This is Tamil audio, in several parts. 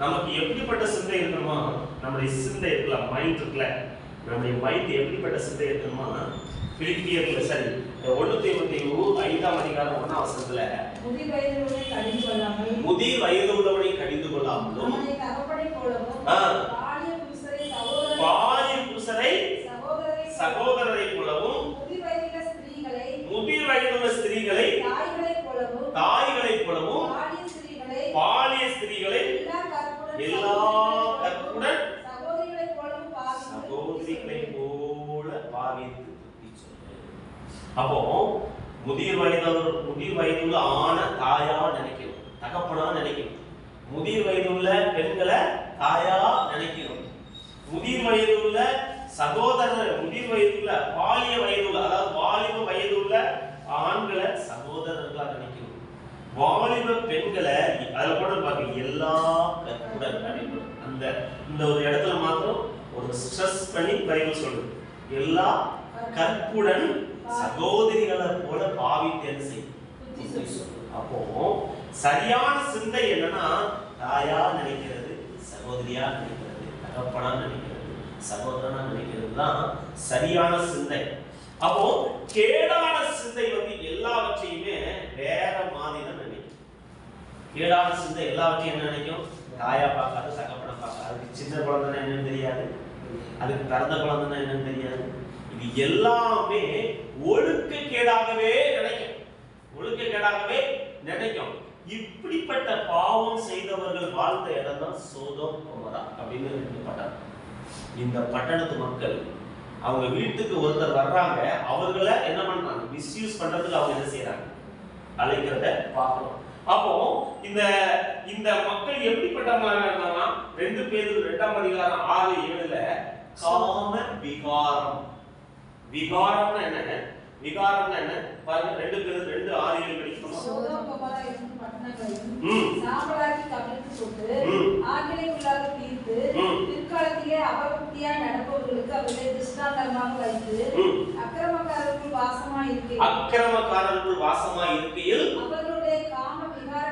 நமக்கு எப்படிப்பட்ட சிந்தை இருக்கணுமா? நம்முடைய சிந்தை இருக்குல்ல, மைண்ட் இருக்குல்ல, நம்முடைய மைண்ட் எப்படிப்பட்ட சிந்தை இருக்கணுமா? பிலிப்பியர்ல சரி 1:5 அதிகாரம் 1 வசனத்துல முதிர் வயதுள்ளவனை கடிந்து கொள்ளாமல் முதிர் வயதுள்ளவனை கடிந்து கொள்ளாமலும் பாலிய புருஷரை சகோதரரை போலவும் முதிர் வயதுள்ள ஸ்திரீகளை தாய்களைப் போலவும் பாலிய ஸ்திரீகளை எல்லா கற்புடன் சகோதரிகளை போல பாவித்து. அப்போ முதிர் வயதுள்ள ஆன தாயா நினைக்கணும், தகப்பனா நினைக்கணும். முதிர் வயதுள்ள பெண்களை தாயா நினைக்கணும். முதிர் வயதுள்ள சகோதரர், முதிர் வயதுள்ள பாலிய வயதுள்ள, அதாவது வாலிப வயதுள்ள ஆண்களை சகோதரர்களா நினைக்கணும். வாலிப பெண்களை அதுல கூட பாருங்க எல்லா கற்புடன். அந்த இந்த ஒரு இடத்துல மாத்திரம் ஒரு ஸ்ட்ரெஸ் பண்ணி பைபிள் சொல்லுது, எல்லா கற்புடன் சகோதரிகளை போல பாவித்தேன்னு செய்யும். அப்போ சரியான சிந்தை என்னன்னா, தாயா நினைக்கிறது, சகோதரியா நினைக்கிறது, தகப்பனா நினைக்கிறது, சகோதரனா நினைக்கிறது தான் சரியான சிந்தை. அப்போ கேடான சிந்தை எல்லாவற்றையுமே வேற மாதிரி தான் நினைக்கும். கேடான சிந்தை எல்லாவற்றையும் என்ன நினைக்கும்? தாயா பார்க்காது, தகப்பனை பார்க்காது. அதுக்கு சின்ன குழந்தைன்னா என்னன்னு தெரியாது, அதுக்கு பிறந்த குழந்தைன்னா என்னன்னு தெரியாது. இது எல்லாமே ஒழுக்கக்கேடாகவே நினைக்கும், ஒழுக்கக்கேடாகவே நினைக்கும். இப்படிப்பட்ட பாவம் செய்தவர்கள் வாழ்ந்த இடம் தான் சோதோம் கொமோரா அப்படின்னு பட்டணம். இந்த பட்டணத்து மக்கள் அவங்க வீட்டுக்கு ஒருத்தர் வர்றாங்க, அவர்களை என்ன பண்றாங்க? மிஸ்யூஸ் பண்றதுக்கு அவங்க என்ன செய்யறாங்க? அழைக்கிறத பார்க்கணும். அப்போ இந்த இந்த மக்கள் எப்படிப்பட்டவங்களா இருந்தாங்கன்னா 2 பேதுரு 2 அதிகாரம் 6-7ல காம விகாரம். விகாரம்னா என்ன? விகாரம்னா என்ன பாருங்க. 2 பேதுரு 2:6-7 படிக்கணும். சோதோம் கொமோரா என்னும் பட்டணங்களையும் சாம்பலாக்கி கவிழ்த்து போட்டு ஆக்கினைக்குள்ளாக தீர்த்து பிற்காலத்திலே அபபக்தியாய் நடப்பவர்களுக்கு அவர்களை திருஷ்டாந்தமாக வைத்து அக்கிரமக்காரருக்குள் வாசமாய் இருக்கையில் அவர்களுடைய காம விகார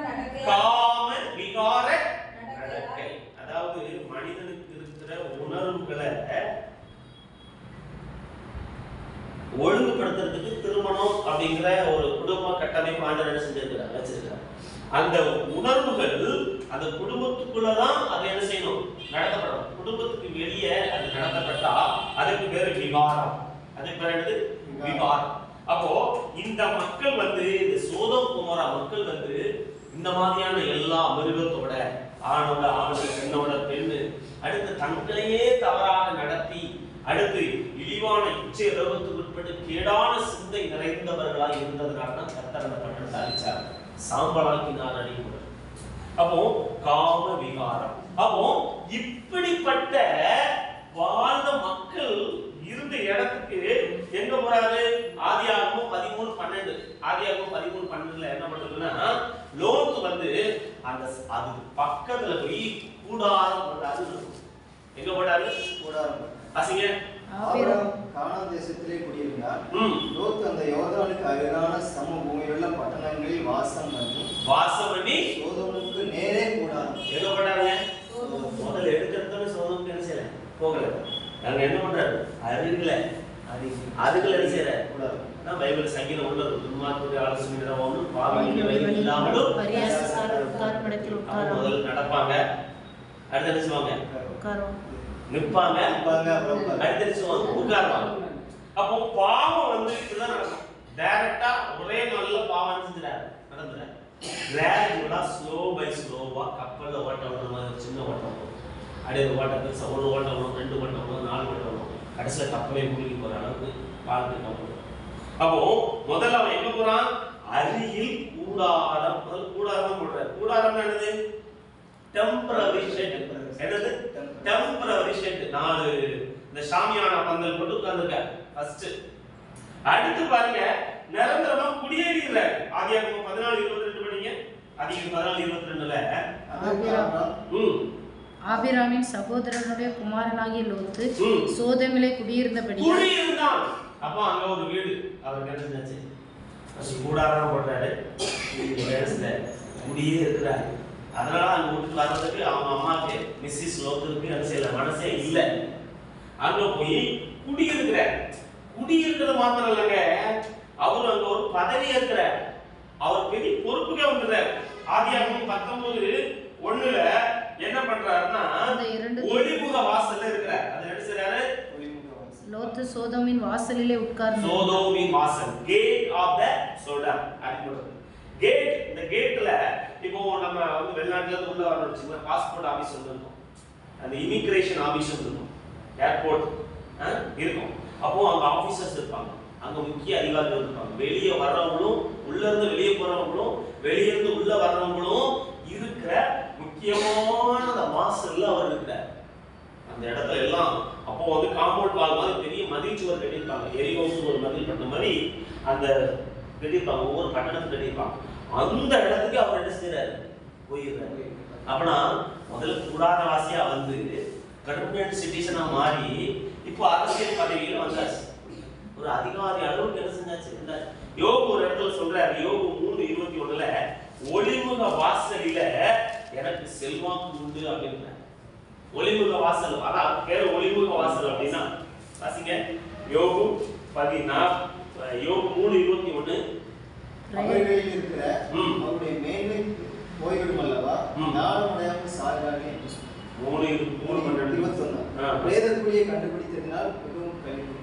நடக்கை, அதாவது மனிதனுக்கு இருக்கிற உணர்வுகளை ஒழுங்குபடுத்துறதுக்கு திருமணம் அப்படிங்கிற ஒரு குடும்ப கட்டமைப்பு ஆண்டவர் என்ன செஞ்சிருக்கிறார், வச்சிருக்கிறார். அந்த உணர்வுகள் அந்த குடும்பத்துக்குள்ளதான் அது என்ன செய்யணும்? நடத்தப்படணும். குடும்பத்துக்கு வெளியே அது நடத்தப்பட்டா அதுக்கு பேரு விகாரம். அதுக்கு பேர் என்னது? விகாரம். அப்போ இந்த மக்கள் இந்த சோதோம் கொமோரா மக்கள் இந்த மாதிரியான எல்லா மிருகத்தோட, ஆணோட ஆணு, பெண்ணோட பெண்ணு, அடுத்து தங்களையே தவறாக நடத்தி, அடுத்து இழிவான இச்சை ரோகத்துக்கு உட்பட்டு கேடான சிந்தை நிறைந்தவர்களாக இருந்ததுனால தான் கர்த்தர் அந்த பட்டணத்தை அழிச்சார், சாம்பலாக்கினார் அடிக்கூட. அப்போ காம விகாரம். அப்போ இப்படிப்பட்ட வாழ்ந்த மக்கள் இருந்த இடத்துக்கு எங்க போறாரு? ஆதியாகமம் 13:12. ஆதியாகமம் 13:12ல என்ன பண்றதுன்னா, லோத்து அந்த அது பக்கத்துல போய் கூடாரம் போட்டாரு. எங்க போட்டாரு? கூடாரம். அசிங்க கானான் தேசத்திலே குடியிருந்தார். லோத்து அந்த யோர்தானுக்கு அருகான சமபூமியுள்ள பட்டணங்களில் வாசம் பண்ணி சோதோமுக்கு நேரே கூடாரம். எங்க போட்டாருங்க? முதல்ல எடுக்கிறதுன்னு சோதோமுக்கு என்ன செய்யல, போகல. நாங்க என்ன பண்றாரு? அருகில அதுக்குள்ள என்ன செய்யற கூடாது. நான் பைபிள் சங்கீதம் உள்ளது, துன்மார்க்கருடைய ஆலோசனை இடமாகவும் பாவங்களின் வழி இல்லாமலும் முதல்ல நடப்பாங்க, அடுத்து என்ன செய்வாங்க? நிற்பாங்க, அடுத்து என்ன செய்வாங்க? உட்காருவாங்க. அப்போ பாவம் இப்படிதான் நடக்கும். டைரக்டா ஒரே நல்ல பாவம் செஞ்சுறாரு, நடந்துறாரு. கிராஜுவலா ஸ்லோ பை ஸ்லோவா கப்பல்ல ஓட்டம் வர மாதிரி சின்ன ஓட்டம் வரும். அப்படியே ஓட்டத்துக்கு 1 ஓட்டம் வரும், 2 ஓட்டம் வரும், 4 ஓட்டம் வரும். கடைசியில் கப்பலே மூழ்கி போற அளவுக்கு வாழ்க்கை கப்பல். அப்போ முதல்ல அவன் எங்க போறான்? அருகில் கூடாரம். கூடாரம் போடுறாரு. கூடாரம் என்னது? Temporary shed. என்னது? Temporary shed. 4 இந்த ஷாமியானா பந்தல் போட்டு உட்கார்ந்திருக்காரு ஃபர்ஸ்ட். அடுத்து பாருங்க, நிரந்தரமா குடியேறிறாரு. ஆதியாகமம் 14:22 படிங்க. ஆதியாகமம் 14:22ல ஆபிராமின் சகோதரனுடைய குமாரனாகிய லோத்து சோதோமிலே குடியிருந்தான். அப்ப அங்க ஒரு வீடு அவருக்கு என்ன கூடாரம் போட்டாரு, குடியே இருக்கிறாரு. அதனால அங்க விட்டுட்டு வர்றதுக்கு அவங்க அம்மாக்கு மிஸ்ஸஸ் லோத்துக்கு என்ன செய்யல, மனசே இல்லை. அங்க போய் குடியிருக்கிறது மாத்திரம் இல்லைங்க, அவர் அங்க ஒரு பதவி இருக்கிறார், அவர் பெரிய பொறுப்புக்கே வந்துடுறார். ஆதியாகமம் 19:1 என்ன பண்றாருன்னா ஒளிமுக வாசல்ல இருக்கிறார். அது என்ன செய்றாரு? லோத்து சோதோமின் வாசலிலே உட்கார்ந்து, சோதோமின் வாசல், கேட் ஆஃப் த சோடம் அப்படின்றது. கேட், இந்த கேட்ல இப்போ நம்ம வந்து வெளிநாட்டுல இருந்து உள்ள வரணும்னா பாஸ்போர்ட் ஆபீஸ் இருக்கும், அந்த இமிகிரேஷன் ஆபீஸ் இருக்கும், ஏர்போர்ட் இருக்கும். அப்போ அங்க ஆபீசர்ஸ் இருப்பாங்க, அங்க முக்கிய அதிகாரிகள் இருப்பாங்க. வெளியே வர்றவங்களும் உள்ள இருந்து வெளியே போறவங்களும் வெளியே இருந்து உள்ள வர்றவங்களும் இருக்கிற முக்கியமான அந்த வாசல்ல அவர் இருக்கிறார். அந்த இடத்துல எல்லாம் அப்போ வந்து காம்பவுண்ட் வால் மாதிரி பெரிய மதில் சுவர் கட்டியிருப்பாங்க. எரிகோவுக்கு ஒரு மதில் பண்ண மாதிரி அந்த கட்டியிருப்பாங்க, ஒவ்வொரு பட்டணத்துக்கு கட்டியிருப்பாங்க. அந்த இடத்துக்கு அவர் என்ன செய்யறாரு? போயிடுறாரு. அப்படின்னா முதல்ல கூடாரவாசியா வந்து பெர்மனன்ட் சிட்டிசனா மாறி இப்போ அரசியல் பதவியில வந்தாச்சு, ஒரு அதிகாரி அளவுக்கு என்ன செஞ்சாச்சு. யோபு ஒரு இடத்துல சொல்றாரு, யோபு 3:21 ஒளிமுக வாசலில எனக்கு செல்வாக்கு உண்டு அப்படின்ற. ஒளிமுக வாசல், அதான் பேரு ஒளிமுக வாசல் அப்படின்னா வாசிங்க. யோபு 3:21 அவைகளில் இருக்கிற அவருடைய மேன்மை போய்விடும் அல்லவா, ஞானமுடையாமல் சாகிறார்கள் என்று சொன்னார். 3:21 பிரேதக்குழியை கண்டுபிடித்ததினால் மிகவும் கழிவு.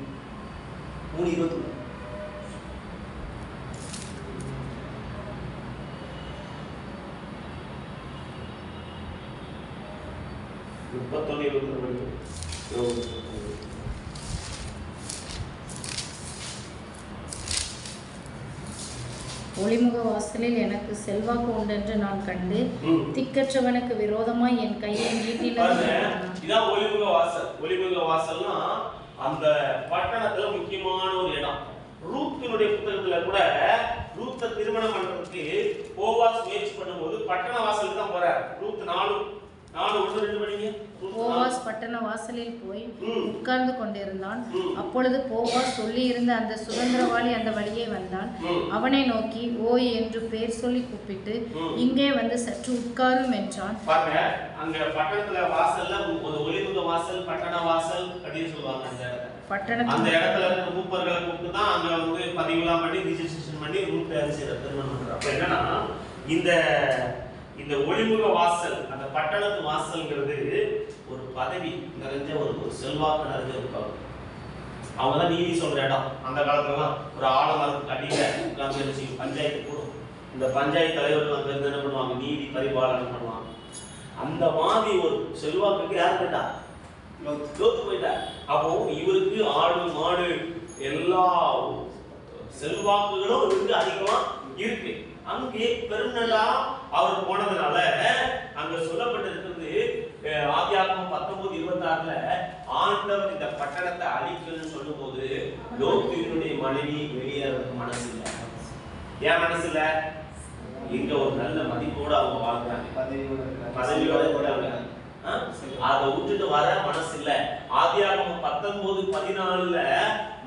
3:21 ஒளிமுக வாசலில் எனக்கு செல்வாக்கு உண்டென்று நான் கண்டு திக்கற்றவனுக்கு விரோதமாய் என் கையை நீட்டினது. இதான் ஒளிமுக வாசல். ஒளிமுக வாசல்னா அந்த பட்டணத்துல முக்கியமான ஒரு இடம். ரூத்தினுடைய புத்தகத்துல கூட ரூத்தை திருமணம் பண்றதுக்கு போவாஸ் முயற்சி பண்ணும்போது பட்டண வாசலுக்கு தான் போறார். ரூத் 4:1-2 படிங்க. போவாஸ் பட்டண வாசலில் போய் உட்கார்ந்து கொண்டிருந்தான். அப்பொழுது போவாஸ் சொல்லி இருந்த அந்த சுதந்திரவாளி அந்த வழியே வந்தான். அவனை நோக்கி ஓய் என்று பேர் சொல்லி கூப்பிட்டு இங்கே வந்து சற்று உட்காரும் என்றான். பாருங்க, அங்க பட்டணத்துல வாசல்ல ஒரு ஒளிமுக வாசல், பட்டண வாசல் அப்படின்னு சொல்லுவாங்க. அந்த இடத்துல இருக்க மூப்பர்களை கூப்பிட்டு தான் அங்க வந்து பதிவுலாம் பண்ணி ரிஜிஸ்ட்ரேஷன் பண்ணி ரூட் திருமணம் பண்றாங்க. அப்ப என்னன்னா இந்த ஒளிமுக வாசல், அந்த பட்டணத்து வாசல்ங்கிறது ஒரு பதவி நிறைஞ்ச ஒரு செல்வாக்கு நிறைஞ்ச ஒரு பகுதி. அவங்க தான் நீதி சொல்ற இடம். அந்த காலத்துலலாம் ஒரு ஆலமரத்துக்கு அடியில உட்கார்ந்து பஞ்சாயத்து கூடும். இந்த பஞ்சாயத்து தலைவர்கள் அங்க இருந்து என்ன பண்ணுவாங்க? நீதி பரிபாலனை பண்ணுவாங்க. அந்த மாதிரி ஒரு செல்வாக்குக்கு யார் போயிட்டா? லோத்து போயிட்டார். அப்போ இவருக்கு ஆடு மாடு எல்லா செல்வாக்குகளும் இவருக்கு அதிகமா இருக்கு. அங்கே பெருநலா அவர் போனதுனால அங்க சொல்லப்பட்டிருக்கிறது ஆதியாகமம் 19:26 ஆண்டவர் இந்த பட்டணத்தை அழிக்கணும்னு சொல்லும் போது லோத்துவினுடைய மனைவி வெளியேறதுக்கு மனசு இல்லை. ஏன் மனசு இல்லை? இங்க ஒரு நல்ல மதிப்போட அவங்க வாழ்றாங்க, பதவியோட போறாங்க. அதை விட்டுட்டு வர மனசு இல்ல. ஆதியாகமம் 19:14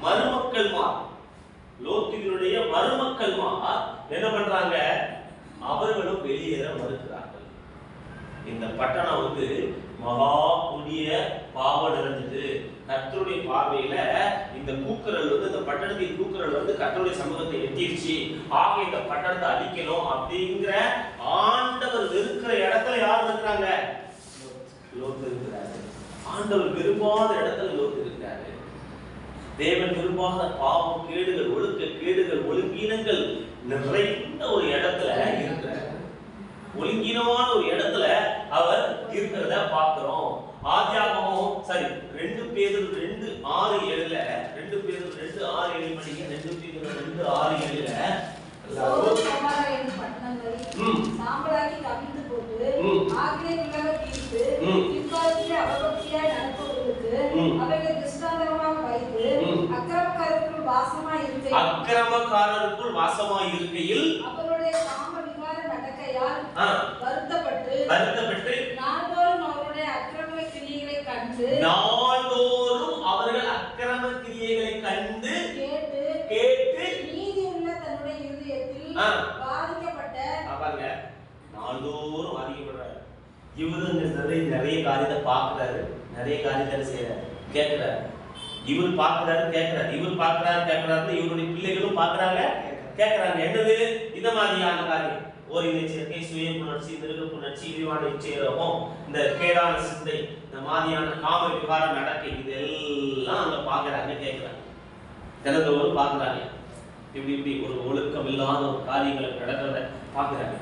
மருமக்கள்மார், லோத்துவினுடைய மருமக்கள்மார் என்ன பண்றாங்க? அவர்களும் வெளியேற மறுக்கிறார்கள். இந்த பட்டணம் வந்து மகா கொடிய பாவம் நிறைஞ்சது. கர்த்தருடைய பார்வையில இந்த கூக்குரல் வந்து, இந்த பட்டணத்தின் கூக்குரல் வந்து கர்த்தருடைய சமூகத்தை எட்டிருச்சு. ஆக இந்த பட்டணத்தை அழிக்கணும் அப்படிங்கிற ஆண்டவர் இருக்கிற இடத்துல யார் இருக்கிறாங்க? லோத்து இருக்கிறாரு. ஆண்டவர் விரும்பாத இடத்துல லோத்து இருக்கிறாரு. தேவன் விரும்பாத பாவம், கேடுகள், ஒழுக்க கேடுகள், ஒழுங்கீனங்கள் நிறைந்த ஒரு இடத்துல இருக்கிறார். ஒழுங்கீனமான ஒரு இடத்துல அவர் இருக்கிறத பார்க்கிறோம். ஆதியாகமம் 2 பேதுரு 2:6-7 2 பேதுரு 2:6-7 படிங்க. 2 பேதுரு 2:6-7 சாம்பலாக்கி கவிழ்ந்து போட்டு ஆக்கினைக்குள்ளாக தீர்த்து பிற்காலத்திலே அவபக்தியாய் நடப்பவர்களுக்கு அவைகளை திருஷ்டாந்தமாக வைத்து அக்கிரமக்காரருக்குள் வாசமாய் இருக்கையில் அவருடைய காம விகார நடக்கையால் வருத்தப்பட்டு நாள்தோறும் அவருடைய அக்கிரம கிரியைகளை கண்டு கேட்டு நீதி உள்ள தன்னுடைய இருதயத்தில் பாதிக்கப்பட்ட, பாருங்க, நாள்தோறும் பாதிக்கப்படுறாரு. இவரு நிறைய காரியத்தை பார்க்கிறாரு, நிறைய காரியத்தை செய்யறாரு, கேட்கிறாரு. இவர் பார்க்கிறாரு கேட்கிறாரு, இவர் பார்க்கிறாரு கேட்கிறாருன்னு இவருடைய பிள்ளைகளும் பார்க்கிறாங்க கேட்கிறாங்க. என்னது இந்த மாதிரியான காரியம்? ஓரின சேர்க்கை, சுய புணர்ச்சி, மிருக புணர்ச்சி, இழிவான இச்சையரோகம், இந்த கேடான சிந்தை, இந்த மாதிரியான காம விகார நடக்கை, இதெல்லாம் அங்க பார்க்கிறாங்க கேட்கிறாங்க. தினந்தோறும் பார்க்கிறாங்க. இப்படி ஒரு ஒழுக்கம் இல்லாத ஒரு காரியங்களை நடக்கிறத பார்க்கிறாங்க.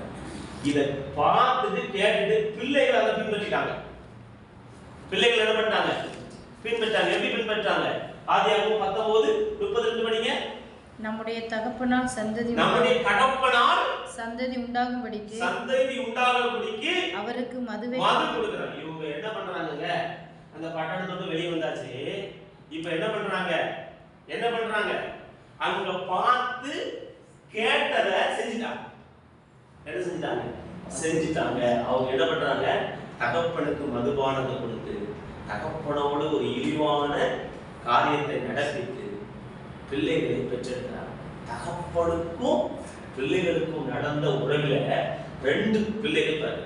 இதை பார்த்துட்டு கேட்டுட்டு பிள்ளைகள் அதை பின்பற்றிட்டாங்க. பிள்ளைகள் என்ன பண்ணிட்டாங்க? பின்பற்றாங்க. எப்படி பின்பற்றாங்க? ஆதியாகமம் 19:32 படிங்க. நம்முடைய தகப்பனால் சந்ததி உண்டாகும்படிக்கு அவருக்கு மது கொடுக்கிறாங்க. இவங்க என்ன பண்றாங்க? அந்த பட்டணத்தோட வெளியே வந்தாச்சு. இப்ப என்ன பண்றாங்க? அங்க பார்த்து கேட்டதை செஞ்சுட்டாங்க. என்ன செஞ்சுட்டாங்க? அவங்க என்ன பண்றாங்க? தகப்பனுக்கு மதுபானத்தை கொடுத்து தகப்பனோடு ஒரு இழிவான காரியத்தை நடப்பித்து பிள்ளைகளை பெற்றெடுக்கிறார். தகப்பனுக்கும் பிள்ளைகளுக்கும் நடந்த உறவுல 2 பிள்ளைகள் பாரு.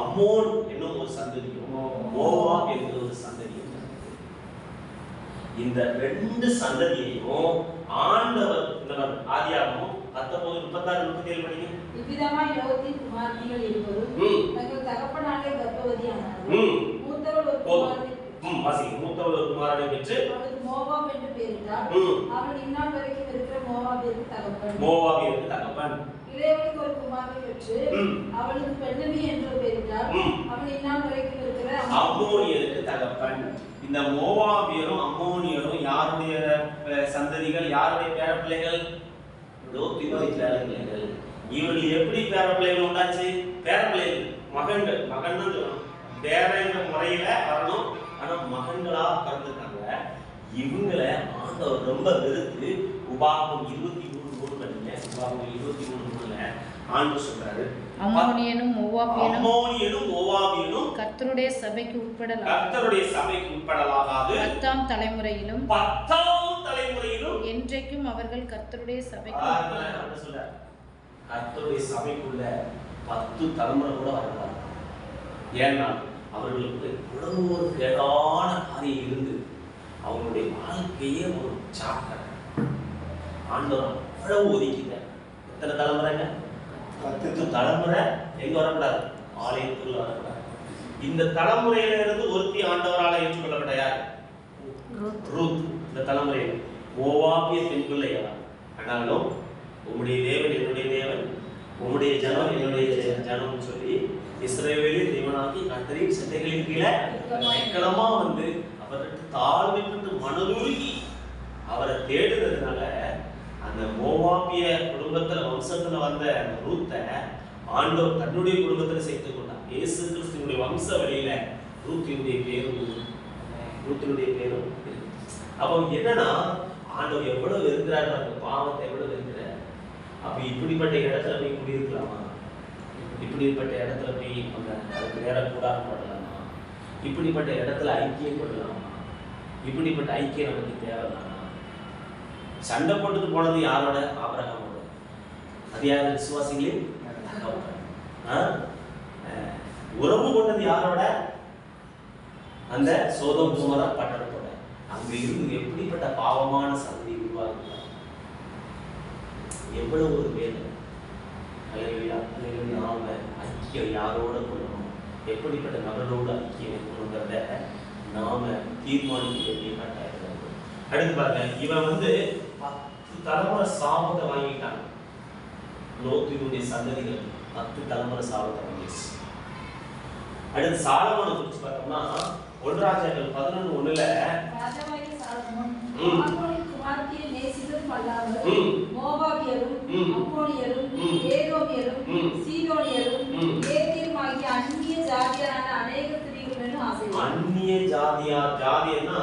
அம்மோன் என்னும் ஒரு சந்ததியும் மோவாப் என்கிற ஒரு சந்ததியும். இந்த 2 சந்ததியையும் ஆண்டவர் ஆதியாகமம் 19:36-37 படிங்க. இவ்விதமாய் லோத்தின் குமாரத்திகள் இருவரும் தங்கள் தகப்பனாலே கர்ப்பவதியானார்கள். மூத்தவள் ஒரு குமாரனை பெற்று அவளுக்கு மோவாப் என்று பெயரிட்டாள். அவள் இந்நாள் வரைக்கும் இருக்கிற மோவாபிற்கு தகப்பன். இளையவளுக்கு ஒரு குமாரனை பெற்று அவளுக்கு பெண்ணவி என்று பெயரிட்டாள். அவள் இந்நாள் வரைக்கும் இருக்கிற அம்மோனியருக்கு தகப்பன். இந்த மோவாபியரும் அம்மோனியரும் யாருடைய சந்ததிகள்? யாருடைய பேரப்பிள்ளைகள்? லோத்தினுடைய பேரப்பிள்ளைகள். இவர்கள் எப்படி பேரப்பிள்ளைகள் உண்டாச்சு? பேரப்பிள்ளைகள் மகன்கள். மகன் தான் சொல்லணும். பேரங்க முறையில வரணும். ஆனா மகன்களா பிறந்திருக்காங்க. இவங்களை ஆண்டவர் ரொம்ப வெறுத்து உபாகம் 23:3 படிங்க. உபாகம் 23:3 ஆண்டவர் சொல்றாரு, அம்மோனியனும் மோவாபியனும் கர்த்தருடைய சபைக்கு உட்படலாகாது. 10ஆம் தலைமுறையிலும் என்றைக்கும் அவர்கள் கர்த்தருடைய சபைக்கு சொல்றாரு. கர்த்தருடைய சபைக்குள்ள 10 தலைமுறை கூட வரலாம். ஏன்னா அவர்களுக்கு இவ்வளவு ஒரு கேடான காரியம் இருந்து அவங்களுடைய வாழ்க்கையே ஒரு சாக்கடை. ஆண்டவர் அவ்வளவு ஒதுக்கிட்டார். எத்தனை தலைமுறைங்க? 10 தலைமுறை. எங்க வரக்கூடாது? ஆலயத்துக்குள்ள வரக்கூடாது. இந்த தலைமுறையில இருந்து ஒருத்தி ஆண்டவரால் ஏற்றுக்கொள்ளப்பட்ட யார்? ரூத். இந்த தலைமுறையில் மோவாபிய பெண் பிள்ளையா. ஆனாலும் உம்முடைய தேவன் என்னுடைய தேவன், உம்முடைய ஜனம் என்னுடைய ஜனம் சொல்லி இஸ்ரவேலின் தேவனாகி கர்த்தரின் சட்டைகளின் கீழே அடைக்கலமா வந்து அவருக்கு தாழ்மை கொண்டு மனதுருகி அவரை தேடுறதுனால அந்த மோவாபிய குடும்பத்துல வம்சத்துல வந்த அந்த ரூத்தை ஆண்டவர் தன்னுடைய குடும்பத்துல சேர்த்துக் கொண்டார். இயேசு கிறிஸ்துவினுடைய வம்ச வழியில ரூத்தினுடைய பேரும். அப்போ என்னன்னா ஆண்டவர் எவ்வளவு இருக்கிறாரு, அந்த பாவத்தை எவ்வளவு இருக்கிறார். அப்ப இப்படிப்பட்ட இடத்துல போய் குடியிருக்கலாமா? இப்படிப்பட்ட இடத்துல போய் அதுக்கு வேற கூடாரம் போடலாமா? இப்படிப்பட்ட இடத்துல ஐக்கியம் கொள்ளலாமா? இப்படிப்பட்ட ஐக்கியம் நமக்கு தேவைதானா? சண்டை போட்டுட்டு போனது யாரோட? ஆபிரகாமோட. அது யாரு? விசுவாசிகளின் உறவு கொண்டது யாரோட? அந்த சோதோம் குமோரா பட்டணத்தோட. அங்க இருந்து எப்படிப்பட்ட பாவமான சந்தி உருவாகுது. எவ்வளவு ஒரு வேதனை. நாம ஐக்கியம் யாரோட கொள்ளணும், எப்படிப்பட்ட நபரோட ஐக்கியம் இருக்கணுங்கிறத நாம தீர்மானிக்க வேண்டிய கட்டாயம். அடுத்து பாருங்க, இவன் 10 தலைமுறை சாபத்தை வாங்கிட்டாங்க. லோத்தினுடைய சந்ததிகள் 10 தலைமுறை சாபத்தை வாங்கிடுச்சு. அடுத்து சாலமோனை குறிச்சு பார்த்தோம்னா 1 ராஜாக்கள் 11:1 ராஜாவாகிய சாலமோன் ஆமோனின் குமாரத்தியை நேசித்ததும் அல்லாமல் மோவாபியரும் அம்மோனியரும் ஏதோமியரும் சீதோனியரும் ஏத்தியருமாகிய அந்நிய ஜாதியரான அநேக ஸ்திரீகளுடன் ஆசை. அந்நிய ஜாதியர்னா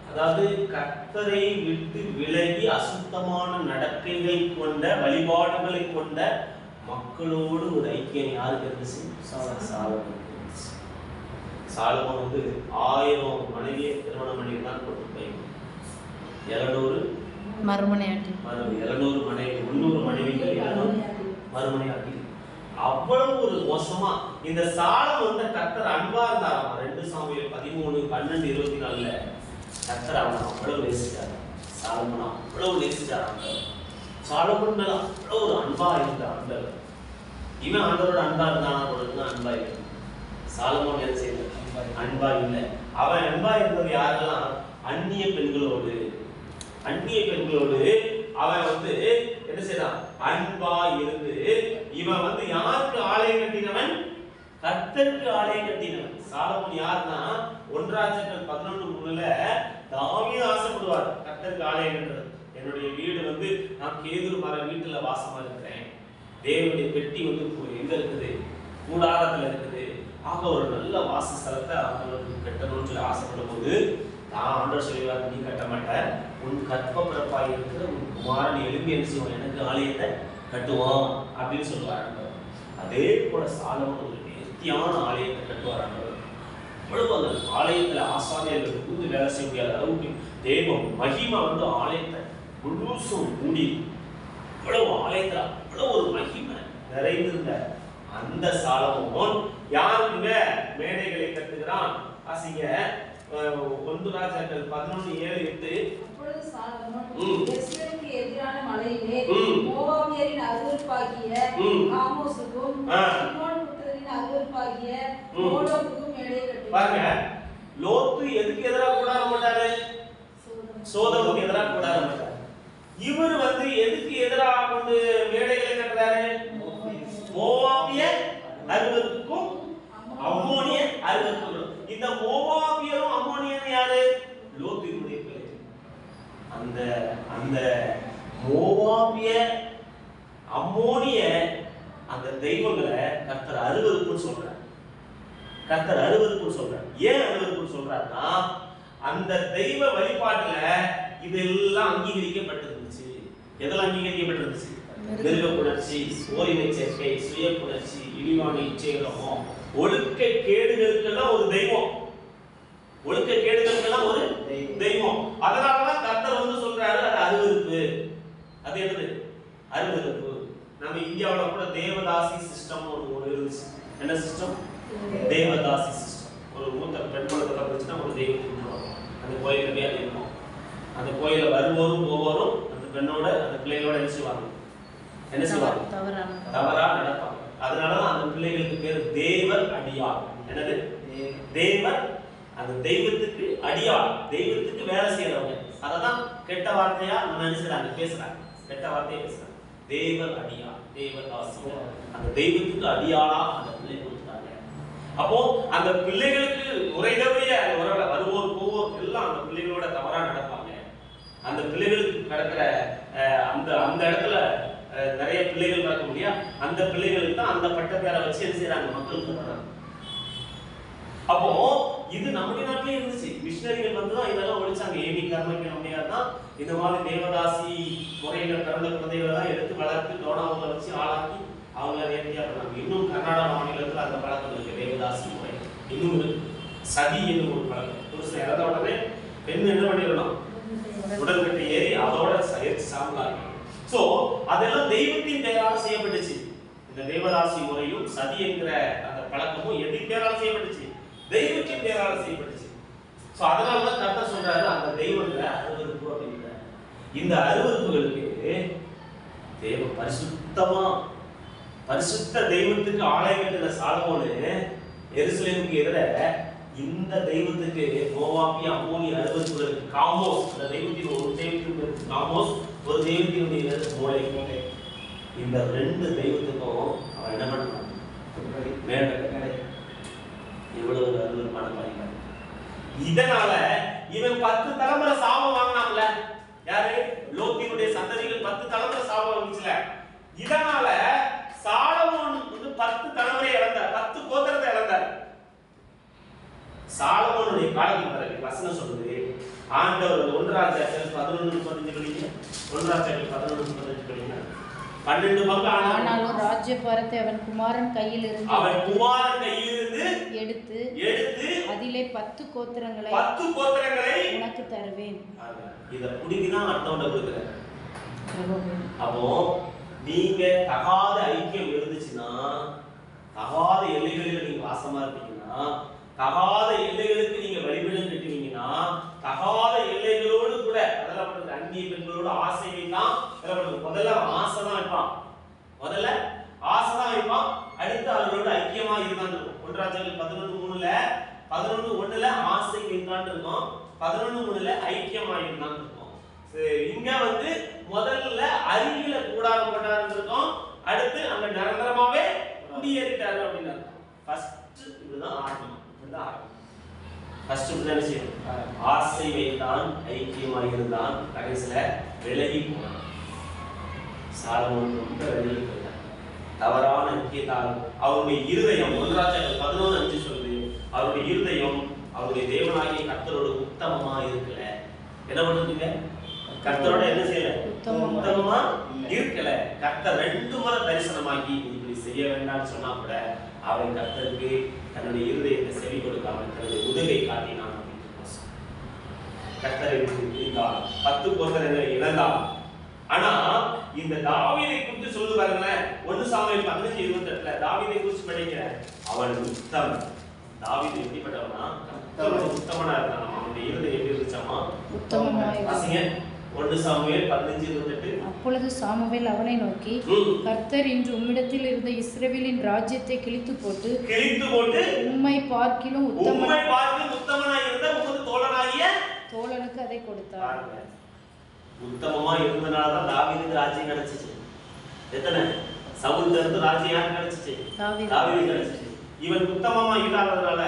அதாவது கர்த்தரை விட்டு விலகி அசுத்தமான நடக்கைகள் கொண்ட வழிபாடுகளை கொண்ட மக்களோடு ஒரு ஐக்கியம் யாருக்கு இருந்துச்சு? சாலமோன். சாலமோன் 1000 மனைவியை திருமணம் பண்ணிதான் கொண்டு போய் 700 மறுமனையாட்டி 700 மனைவி 300 மனைவிகள் மறுமனையாட்டி. அவ்வளவு ஒரு மோசமா இந்த சாலமோன் கர்த்தர் அன்பா இருந்தாராம். 2 சாமுவேல் 13:12-24 கர்த்தர் அவனை அவ்வளவு நேசிச்சார். சாலமோன் அவ்வளவு நேசிச்சார். சாலமோன் மேல அவ்வளவு ஒரு அன்பா இருந்த ஆண்டவர். இவன் ஆண்டவரோட அன்பா இருந்தானா பொழுது அன்பா இல்லை. சாலமோன் என்ன செய்யல? அன்பா இல்லை. அவன் அன்பா இருந்தது யாரெல்லாம்? அந்நிய பெண்களோடு அவன் என்ன செய்யறான்? அன்பா இருந்து இவன் யாருக்கு ஆலயம் கட்டினவன்? கர்த்தருக்கு ஆலயம் கட்டினவன். சாலமோன் யாருன்னா 1 ராஜாக்கள் 11:3 தாவீது ஆசைப்படுவார் கர்த்தருக்கு ஆலயம் கட்டுறது. என்னுடைய வீடு நான் கேதுரு மர வீட்டுல வாசமா இருக்கிறேன். தேவனுடைய பெட்டி எங்க இருக்குது? கூடாரத்துல இருக்குது. ஆக ஒரு நல்ல வாசஸ்தலத்தை அவங்களுக்கு கட்டணும்னு சொல்லி ஆசைப்படும் போது நான் ஆண்டவர் சொல்லுவார், நீ கட்ட மாட்டேன், உன் கற்ப பிறப்பாய் இருக்கிற உன் குமாரன் எழும்பி என்ன செய்வான்? எனக்கு ஆலயத்தை கட்டுவான் அப்படின்னு சொல்லுவார். அதே போல சாலமோன் ஒரு நேர்த்தியான ஆலயத்தை கட்டுவார். அவ்வளவு அந்த ஆலயத்துல ஆசாரியர்கள் வேலை செய்ய முடியாத அளவுக்கு தேவம் மகிமை ஆலயத்தை முழுசும் மூடி அவ்வளவு ஆலயத்துல அவ்வளவு ஒரு மகிமை நிறைந்திருந்த அந்த சாலமோன் யாருங்க மேடைகளை கட்டுகிறான்? ஆசிங்க 1 ராஜாக்கள் 11:7-8. அப்பொழுது சாலமோன் எருசலேமுக்கு எதிரான மலையிலே மோவாபியரின் அருவருப்பாகிய காமோசுக்கும் சீமோன் புத்திரரின் அருவருப்பாகிய மோளோகுக்கும் மேடை கட்டினார். பாருங்க, லோத்து எதுக்கு எதிராக கூடாரம் போட்டாரு? சோதோமுக்கு எதிராக கூடாரம் போட்டாரு. இவர் எதுக்கு எதிராக கொண்டு மேடைகளை கட்டுறாரு? மோவாபிய அருவருப்புக்கும் அம்மோனிய அருவருப்புகளும். இந்த மோவாபியரும் அம்மோனியன் யாரு? லோத்தினுடைய பிள்ளை. அந்த மோவாபிய அம்மோனிய அந்த தெய்வங்களை கர்த்தர் அருவருப்புன்னு சொல்றார். கர்த்தர் அருவருப்புன்னு சொல்றார். ஏன் அருவருப்புன்னு சொல்றாருன்னா, அந்த தெய்வ வழிபாட்டுல இதெல்லாம் அங்கீகரிக்கப்பட்டிருந்துச்சு. எதெல்லாம் அங்கீகரிக்கப்பட்டிருந்துச்சு? மிருக புணர்ச்சி, ஓரினை சேர்க்கை, சுய புணர்ச்சி, இழிவான இச்சைகளம், ஒழுக்க கேடுகளுக்கெல்லாம் ஒரு தெய்வம். ஒழுக்க கேடுகளுக்கெல்லாம் ஒரு தெய்வம். அதனாலதான் கர்த்தர் சொல்றாரு அது அருவருப்பு. அது என்னது? அருவருப்பு. நம்ம இந்தியாவில் கூட தேவதாசி சிஸ்டம் ஒரு இருந்துச்சு. என்ன சிஸ்டம்? தேவதாசி சிஸ்டம். ஒரு மூத்த பெண் குழந்தை இருந்துச்சுன்னா ஒரு தெய்வத்துக்கு அந்த கோயிலுமே அது இருக்கும். அந்த கோயில வருவோரும் போவோரும் அந்த பெண்ணோட அந்த பிள்ளைகளோட என்ன செய்வாங்க? தவறா நடப்பாங்க. அதனாலதான் அந்த பிள்ளைகளுக்கு பேர் தேவர் அடியார். என்னது? தேவர். அந்த தெய்வத்துக்கு அடியார், தெய்வத்துக்கு வேலை செய்யறவங்க. அததான் கெட்ட வார்த்தையா நம்ம நினைச்சுறாங்க, பேசுறாங்க, கெட்ட வார்த்தையை பேசுறாங்க. தேவர் அடியார், தேவதாசி. அந்த தெய்வத்துக்கு அடியாளா அந்த பிள்ளை கொடுத்தாங்க. அப்போ அந்த பிள்ளைகளுக்கு முறைதவறிய வருவோர் போவோர் எல்லாம் அந்த பிள்ளைகளோட தவறா நடப்பாங்க. அந்த பிள்ளைகளுக்கு கிடக்கிற அந்த இடத்துல நிறைய பிள்ளைகள் பிறக்க முடியா, அந்த பிள்ளைகளுக்கு தான் அந்த பட்ட பேரை வச்சு என்ன செய்யறாங்க? மக்கள் கூப்பிடுறாங்க. அப்போ இது நம்முடைய நாட்டிலே இருந்துச்சு. மிஷனரிகள் தான் இதெல்லாம் ஒழிச்சாங்க. ஏமி கர்மக்கு நம்மையார் தான் இந்த மாதிரி தேவதாசி முறையில பிறந்த குழந்தைகளை தான் எடுத்து வளர்த்து டோனாவுல வச்சு ஆளாக்கி அவங்கள நேர்த்தியா பண்ணாங்க. இன்னும் கர்நாடகா மாநிலத்தில் அந்த பழக்கம் இருக்கு. தேவதாசி முறை இன்னும் இருக்கு. சதி என்னும் ஒரு பழக்கம். புருஷன் இறந்த உடனே பெண் என்ன பண்ணிடணும்? உடல்கட்டை ஏறி அதோட சேர்த்து சாம்பலாங்க. சோ அதெல்லாம் தெய்வத்தின் பெயரால் செய்யப்பட்டுச்சு. இந்த தேவதாசி முறையும் சதி என்கிற அந்த பழக்கமும் எதின் பெயரால் செய்யப்பட்டுச்சு? தெய்வத்தின் பெயரால் செய்யப்பட்டுச்சு. சோ அதனாலதான் கர்த்தர் சொல்றாரு அந்த தெய்வங்களை அருவருப்பு அப்படிங்கிற. இந்த அருவருப்புகளுக்கு தேவ பரிசுத்த தெய்வத்துக்கு ஆலயம் கட்டின சாலமோனு எருசலேமுக்கு எதிர இந்த தெய்வத்துக்கு மோவாபிய அம்மோனிய அருவருப்புகளுக்கு காமோஸ், அந்த தெய்வத்தின் ஒரு தெய்வத்தின் காமோஸ், ஒரு தெய்வத்தினுடைய மூளை. இந்த 2 தெய்வத்துக்கும் அவன் என்ன பண்ணான்? எவ்வளவு ஒரு அருவருப்பான காரியம். இதனால இவன் 10 தலைமுறை சாபம் வாங்கினான்ல. யாரு? லோத்தினுடைய சந்ததிகள் 10 தலைமுறை சாபம் வாங்கிச்சுல. இதனால சாலமோன் 10 தலைமுறை இழந்தார், 10 கோத்திரத்தை இழந்தார். சாலமோனுடைய காலத்துக்கு பிறகு வசனம் சொல்லுது, ஆண்டவர் 1 ராஜாக்கள் 11:15 1 ராஜாக்கள் 11:15 12 பங்கு ஆனாலும் ராஜ்யபாரத்தை அவன் குமாரன் கையில் இருந்து எடுத்து அதிலே 10 கோத்திரங்களை உனக்கு தருவேன். இத புடிங்கிதான் அர்த்தம் கொடுக்குறேன். அப்போ நீங்க தகாத ஐக்கியம் இருந்துச்சுன்னா தகாத எல்லைகளில் நீங்க வாசமா இருப்பீங்கன்னா, தகாத எல்லைகளுக்கு நீங்க வழிபடம் கட்டுவீங்கன்னா, தகாத எல்லைகளோடு கூட அதெல்லாம் பண்ணுறது அந்நிய பெண்களோட ஆசை வைத்தான். முதல்ல ஆசை தான் வைப்பான், முதல்ல ஆசை தான் வைப்பான். அடுத்து அவர்களோட ஐக்கியமா இருந்தான் இருக்கும். 1 ராஜாக்கள் 11:1ல ஆசை வைத்தான் இருக்கும், 11:3ல ஐக்கியமா இருந்தான் இருக்கும். இங்க வந்து முதல்ல அருகில கூடாரம் போட்டாருன்னு இருக்கும், அடுத்து அங்க நிரந்தரமாவே குடியேறிட்டாரு அப்படின்னு அர்த்தம். ஃபர்ஸ்ட் இதுதான் ஆரம்பம், இதுதான் ஆரம்பம். ஃபர்ஸ்ட் என்ன செய்யணும்? ஆசை வைத்தான், ஐக்கியமாக இருந்தான், கடைசியில விலகி போனான். சாலமோன் ரொம்ப விலகி போயிட்டான், தவறான ஐக்கியத்தால் அவருடைய இருதயம் 1 ராஜாக்கள் 11:5 சொல்லுது, அவருடைய இருதயம் அவருடைய தேவனாகிய கர்த்தரோடு உத்தமமா இருக்கல. என்ன பண்ணுறீங்க? கர்த்தரோட என்ன செய்யல? உத்தமமா இருக்கல. கர்த்தர் 2 முறை தரிசனமாகி இப்படி செய்ய வேண்டாம்னு சொன்னா கூட அவன் கர்த்தருக்கு தன்னுடைய இருதயத்தை செவி கொடுக்காம தன்னுடைய உதவியை காட்டினான். கர்த்தரை இருந்தான், 10 கோத்திரங்களை இழந்தான். ஆனா இந்த தாவீதை குறித்து சொல்லுது பாருங்களேன், 1 சாமுவேல் 15:28 தாவீதை குறித்து படிக்கிற அவன் உத்தமன். தாவீது எப்படிப்பட்டவனா? கர்த்தரோட உத்தமனா இருந்தான். அவனுடைய இருதயம் எப்படி இருந்துச்சாமா? உத்தமமாய். வாசிங்க 1 சாமுவேல் 15:28. அப்பொழுது சாமுவேல் அவனை நோக்கி, கர்த்தர் இன்று உம்மிடத்தில் இருந்த இஸ்ரவேலின் ராஜ்யத்தை கிழித்து போட்டு உம்மை பார்க்கிலும் உத்தமனாய் இருந்த உமது தோழனுக்கு அதை கொடுத்தார். உத்தமமா இருந்தனால தான் தாவீதுக்கு ராஜ்யம் கிடைச்சிச்சு. எத்தனை சவுல்ல இருந்து ராஜ்யம் யாருக்கு கிடைச்சிச்சு? தாவீதுக்கு கிடைச்சிச்சு. இவன் உத்தமமா இல்லாததுனால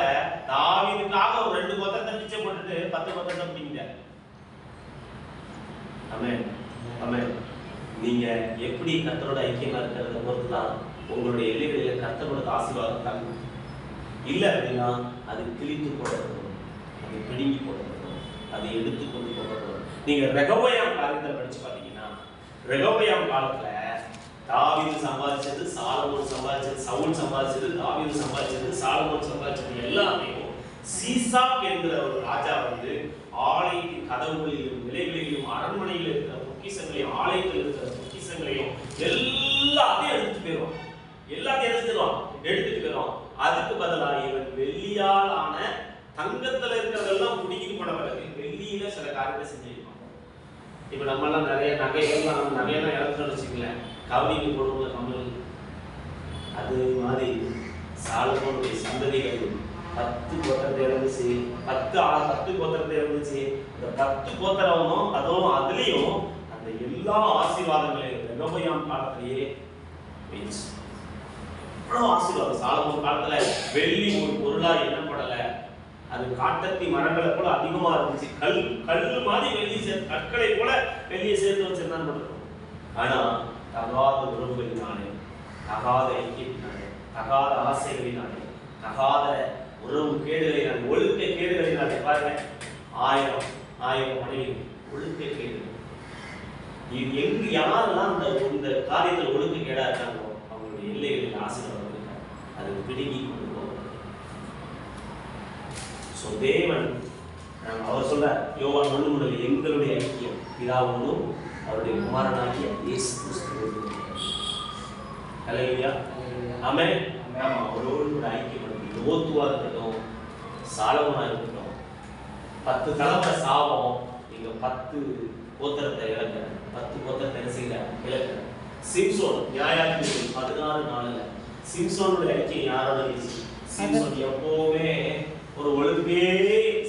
தாவீதுக்காக ஒரு 2 கோத்திரத்தை பிச்சை போட்டுட்டு 10 கோத்திரத்தை பிடிங்கிட்டார். ஆமென், ஆமென். நீங்க எப்படி கர்த்தரோட ஐக்கியமா இருக்கிறத பொறுத்துதான் உங்களுடைய எல்லைகளில் கர்த்தரோட ஆசீர்வாதம் தங்கும். இல்ல அப்படின்னா அது கிழித்து போடப்படும், அது பிடுங்கி போடப்படும், அது எடுத்துக்கொண்டு போடப்படும். நீங்க ரெகொபெயாம் காரியத்தை படிச்சு பாத்தீங்கன்னா, ரெகொபெயாம் காலத்துல தாவீது சம்பாதிச்சது, சாலமோன் சம்பாதிச்சது, சவுல் சம்பாதிச்சது, தாவீது சம்பாதிச்சது, சாலமோன் சம்பாதிச்சது எல்லாமே சீசாக் என்கிற ஒரு ராஜா வந்து ஆலயத்தின் கதவுகளிலும் நிலைகளிலும் அரண்மனையில் இருக்கிற பொக்கிஷங்களையும் ஆலயத்தில் இருக்கிற பொக்கிஷங்களையும் எல்லாத்தையும் எடுத்துட்டு போயிடுவான். எல்லாத்தையும் எடுத்துட்டு போயிடுவான். அதுக்கு பதிலாக இவன் வெள்ளியால் ஆன தங்கத்துல இருக்கிறதெல்லாம் முடிக்கிட்டு போன பிறகு வெள்ளியில சில காரியத்தை செஞ்சிருப்பான். இப்ப நம்ம எல்லாம் நிறைய நகையெல்லாம் இழந்துட்டு வச்சுக்கலேன், கவனிக்கு போடுவோம் கம்பெனி. அது மாதிரி சாலமோனுடைய சந்ததிகள் 10 கோத்திரத்தை இருந்துச்சு, 10 கோத்திரத்தை இருந்துச்சு. இந்த 10 கோத்திரமும் அதுவும் அதுலயும் அந்த எல்லா ஆசீர்வாதங்களையும் ரெகொபெயாம் காலத்திலேயே போயிடுச்சு. அவ்வளவு ஆசீர்வாதம். சாலமோன் காலத்துல வெள்ளி ஒரு பொருளா எண்ணப்படல, அது காட்டத்தி மரங்களை போல அதிகமா இருந்துச்சு. கல்லு மாதிரி வெள்ளி சேர்த்து, கற்களை போல வெள்ளியை சேர்த்து வச்சிருந்தான் பண்றோம். ஆனா தகாத உறவுகளினாலே, தகாத ஐக்கியத்தினாலே, தகாத ஆசைகளினாலே, தகாத உறவு கேடுகளினாலே, ஒழுக்க கேடுகளினாலே பாருங்க 1000 மனைவி ஒழுக்க கேடு. எங்கு யாரெல்லாம் இந்த காரியத்தில் ஒழுக்க கேடா இருக்காங்களோ அவங்களுடைய எல்லைகளில் ஆசீர்வாதம் இருக்காங்க, அதை பிடுங்கி கொண்டு போவாங்க. தேவன் அவர் சொல்ற யோவான் 1:3 எங்களுடைய ஐக்கியம் பிதாவோடும் அவருடைய குமாரனாகிய இயேசு கிறிஸ்துவோடும். ஹல்லேலூயா, ஆமென். நாம அவரோடு கூட ஐக்கியப்படுத்தி யோத்துவா இருக்கட்டும், சாலமோனா இருக்கட்டும், 10 தலைமுறை சாபம், நீங்க 10 கோத்திரத்தை இழக்கிற, 10 கோத்திரத்தை என்ன செய்யல இழக்கிற. சிம்சோன் நியாயாதிபதிகள் 16:4 சிம்சோனுடைய ஐக்கியம் யாரோட இருந்துச்சு? சிம்சோன் எப்பவுமே ஒரு ஒழுங்கே,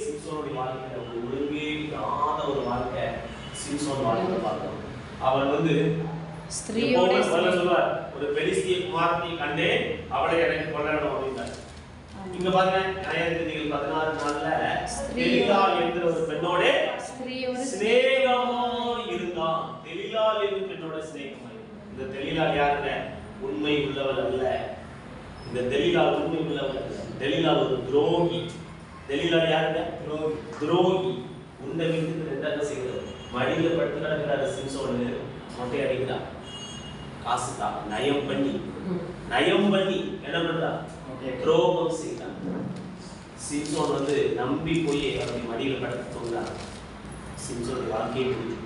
சிம்சோனுடைய வாழ்க்கையில ஒரு ஒழுங்கே இல்லாத ஒரு வாழ்க்கை சிம்சோன் வாழ்க்கையில பார்த்தோம். அவன் வந்து ஸ்திரீயோட சொல்லுவார், ஒரு பெலிஸ்திய குமாரத்தை கண்டேன், அவளை எனக்கு கொல்லணும் அப்படின்னார். இங்க பாருங்க நியாயாதிபதிகள் 16:4 தெலீலாள் என்கிற ஒரு பெண்ணோட சிநேகமா இருந்தான். தெலீலாள் என்கிற பெண்ணோட சிநேகமா இருந்தான். இந்த தெலீலாள் யாருங்க? உண்மை உள்ளவர் அல்ல. இந்த தெலீலாள் உண்மை உள்ளவர் அல்ல. தெலீலாள் ஒரு துரோகி. தெலீலாள் யாருங்க? துரோகி. உண்ட வீட்டுக்கு ரெண்டாக செய்கிறது. மடியில படுத்து கிடக்கிறாரு சிம்சோன், மொட்டை அடிக்கிறார், காசு தான் நயம் பண்ணி என்ன பண்றா? துரோகம் செய்யறான். சிம்சோன் வந்து நம்பி போய் அவருடைய மடியில படுத்து தோன்றார். சிம்சோனுடைய வாழ்க்கையை புரிஞ்சு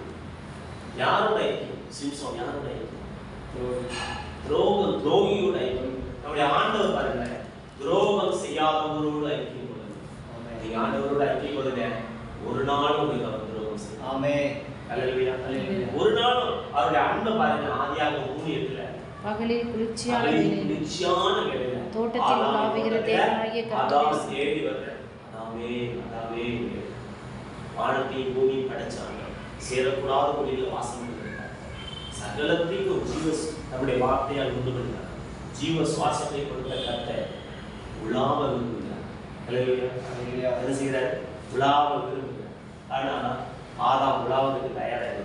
யாரோட ஐக்கியம்? சிம்சோன் யாரோட ஐக்கியம்? துரோகியோட ஐக்கியம். நம்முடைய ஆண்டவர் பாருங்க, துரோகம் செய்யாதவரோடு ஐக்கியம் கொள்ளுங்க. நீங்க ஆண்டவரோடு ஐக்கியம் கொள்ளுங்க, ஒரு நாளும் உங்களுக்கு அவர் துரோகம் செய்யும். ஆமென். அல்லேலூயா. ஒரு நாளும் அவருடைய அன்பை பாருங்க. ஆதியாகமம் 3:8 பகலில் குளிர்ச்சியான வேளையில தோட்டத்தில் உலாவுகிற தேவனாகிய கர்த்தரை தேடி வர்ற அதாவே வானத்தையும் பூமியும் படைச்சாங்க, சேரக்கூடாத ஒளியில் வாசம் பண்ணிருக்காங்க, சகலத்தையும் நம்முடைய வார்த்தையால் உண்டு பண்ணினார், ஜீவ சுவாசத்தை கொடுத்த கர்த்தர் உலாவ விரும்புகிறார். என்ன செய்யறார்? உலாவ விரும்புகிறார். ஆனா ஆதாம் உலாவதுக்கு தயாராக,